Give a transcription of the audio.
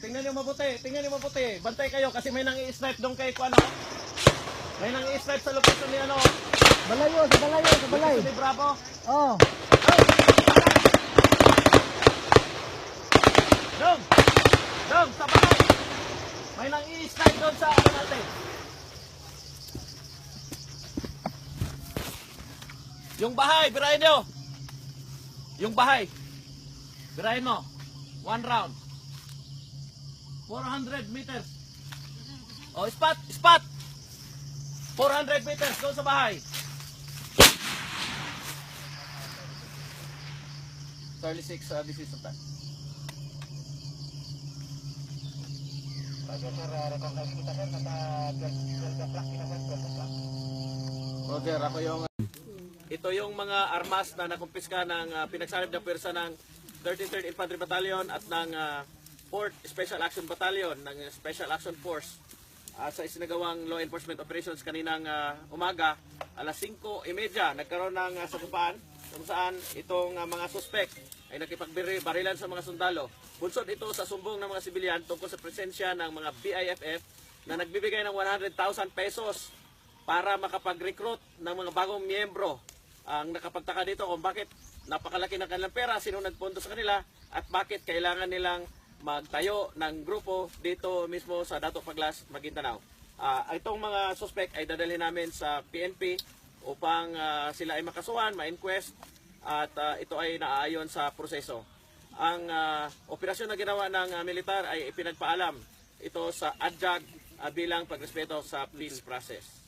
tingnan niyo mabuti, tingnan niyo mabuti. Bantay kayo kasi may nang i-snipe doon kay ano. May nang i-snipe sa location ni ano. Balayo, sa balayo, sa balay. Ni Bravo. Oh. Dong! Dong, sa bahay! May nang i-snipe doon sa ano natin. Yung bahay, birahin nyo! Yung bahay. Birahin mo. 1 round. 400 meters. Oh, spot! Spot! 400 meters doon sa bahay. Charlie 6, this is the time. Roger, ako yung... Ito yung mga armas na nakumpiska ng pinagsanib na pwersa ng 13th Infantry Battalion at ng 4th Special Action Battalion ng Special Action Force sa isinagawang law enforcement operations kaninang umaga alas 5:30 nagkaroon ng sagupaan kung saan itong mga suspect ay nakipagbarilan sa mga sundalo. Bunsod ito sa sumbong ng mga sibilyan tungkol sa presensya ng mga BIFF na nagbibigay ng 100,000 pesos para makapag-recruit ng mga bagong miyembro. Ang nakapagtaka dito kung bakit napakalaki ng kanilang pera, sino nagpondo sa kanila at bakit kailangan nilang magtayo ng grupo dito mismo sa Dato Paglas, Maguindanao. Itong mga suspect ay dadalhin namin sa PNP upang sila ay makasuhan, ma-inquest at ito ay naaayon sa proseso. Ang operasyon na ginawa ng militar ay ipinagpaalam ito sa ADJAG bilang pagrespeto sa peace process.